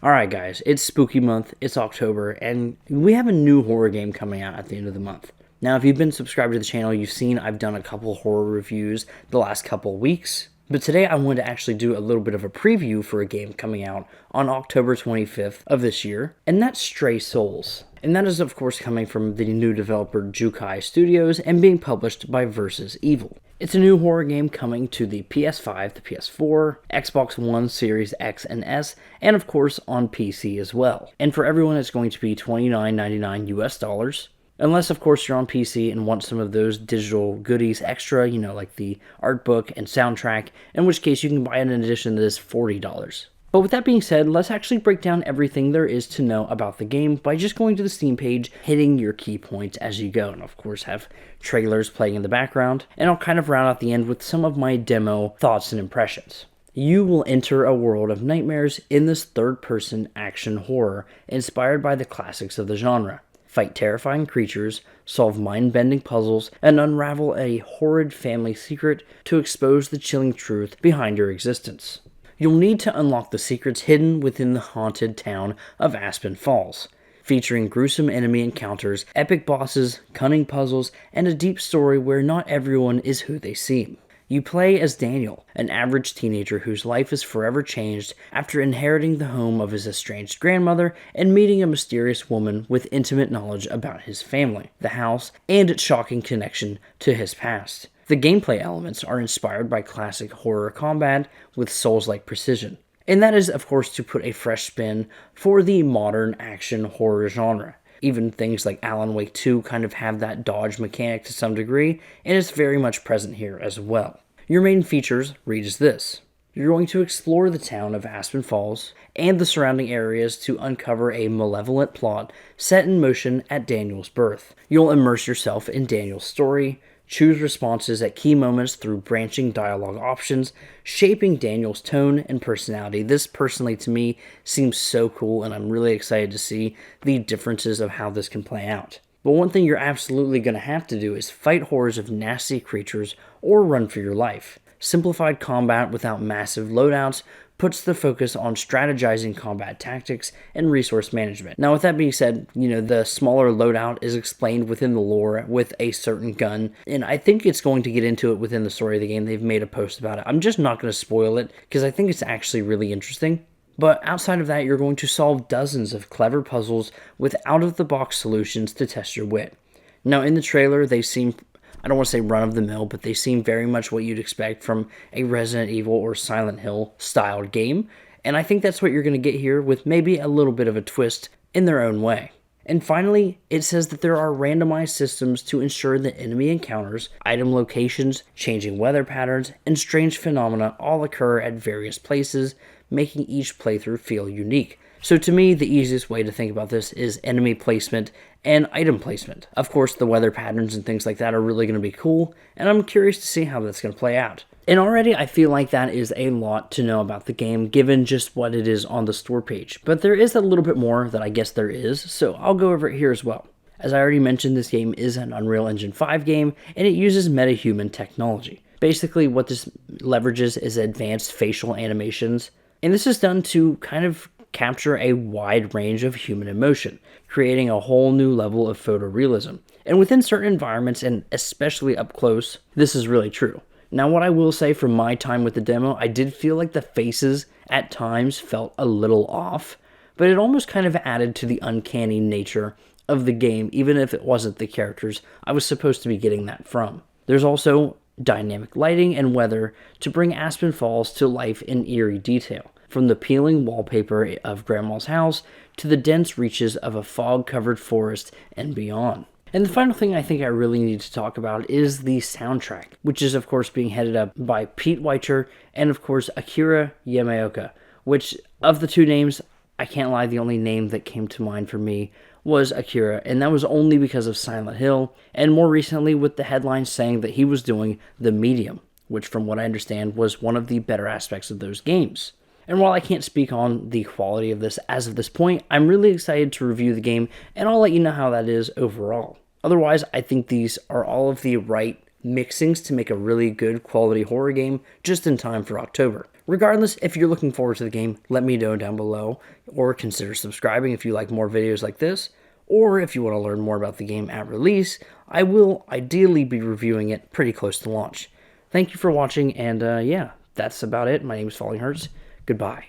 Alright guys, it's spooky month, it's October, and we have a new horror game coming out at the end of the month. Now if you've been subscribed to the channel, you've seen I've done a couple horror reviews the last couple weeks, but today I wanted to actually do a little bit of a preview for a game coming out on October 25th of this year, and that's Stray Souls. And that is of course coming from the new developer Jukai Studios and being published by Versus Evil. It's a new horror game coming to the PS5, the PS4, Xbox One, Series X and S, and of course on PC as well. And for everyone it's going to be $29.99 US. Unless of course you're on PC and want some of those digital goodies extra, like the art book and soundtrack, in which case you can buy an edition that is $40. But with that being said, let's actually break down everything there is to know about the game by just going to the Steam page, hitting your key points as you go, and of course have trailers playing in the background, and I'll kind of round out the end with some of my demo thoughts and impressions. You will enter a world of nightmares in this third-person action horror inspired by the classics of the genre. Fight terrifying creatures, solve mind-bending puzzles, and unravel a horrid family secret to expose the chilling truth behind your existence. You'll need to unlock the secrets hidden within the haunted town of Aspen Falls, featuring gruesome enemy encounters, epic bosses, cunning puzzles, and a deep story where not everyone is who they seem. You play as Daniel, an average teenager whose life is forever changed after inheriting the home of his estranged grandmother and meeting a mysterious woman with intimate knowledge about his family, the house, and its shocking connection to his past. The gameplay elements are inspired by classic horror combat with Souls-like precision, and that is of course to put a fresh spin for the modern action horror genre. Even things like Alan Wake 2 kind of have that dodge mechanic to some degree, and it's very much present here as well. Your main features read as this. You're going to explore the town of Aspen Falls and the surrounding areas to uncover a malevolent plot set in motion at Daniel's birth. You'll immerse yourself in Daniel's story, choose responses at key moments through branching dialogue options, shaping Daniel's tone and personality. This personally to me seems so cool, and I'm really excited to see the differences of how this can play out. But one thing you're absolutely going to have to do is fight hordes of nasty creatures or run for your life. Simplified combat without massive loadouts puts the focus on strategizing combat tactics and resource management. Now with that being said, the smaller loadout is explained within the lore with a certain gun, and I think it's going to get into it within the story of the game. They've made a post about it. I'm just not going to spoil it because I think it's actually really interesting. But outside of that, you're going to solve dozens of clever puzzles with out-of-the-box solutions to test your wit. Now in the trailer, they seem, I don't want to say run-of-the-mill, but they seem very much what you'd expect from a Resident Evil or Silent Hill styled game, and I think that's what you're going to get here with maybe a little bit of a twist in their own way. And finally, it says that there are randomized systems to ensure that enemy encounters, item locations, changing weather patterns, and strange phenomena all occur at various places, making each playthrough feel unique. So to me, the easiest way to think about this is enemy placement and item placement. Of course, the weather patterns and things like that are really going to be cool, and I'm curious to see how that's going to play out. And already I feel like that is a lot to know about the game given just what it is on the store page. But there is a little bit more that I guess there is, so I'll go over it here as well. As I already mentioned, this game is an Unreal Engine 5 game, and it uses metahuman technology. Basically, what this leverages is advanced facial animations, and this is done to kind of capture a wide range of human emotion, creating a whole new level of photorealism. And within certain environments, and especially up close, this is really true. Now, what I will say from my time with the demo, I did feel like the faces at times felt a little off, but it almost kind of added to the uncanny nature of the game, even if it wasn't the characters I was supposed to be getting that from. There's also dynamic lighting and weather to bring Aspen Falls to life in eerie detail, from the peeling wallpaper of Grandma's house to the dense reaches of a fog-covered forest and beyond. And the final thing I think I really need to talk about is the soundtrack, which is of course being headed up by Pete Weicher and of course Akira Yamaoka, which of the two names, I can't lie, the only name that came to mind for me was Akira, and that was only because of Silent Hill, and more recently with the headline saying that he was doing The Medium, which from what I understand was one of the better aspects of those games. And while I can't speak on the quality of this as of this point, I'm really excited to review the game, and I'll let you know how that is overall. Otherwise, I think these are all of the right mixings to make a really good quality horror game just in time for October. Regardless, if you're looking forward to the game, let me know down below, or consider subscribing if you like more videos like this, or if you want to learn more about the game at release. I will ideally be reviewing it pretty close to launch. Thank you for watching, and yeah, that's about it. My name is Falling Hearts. Goodbye.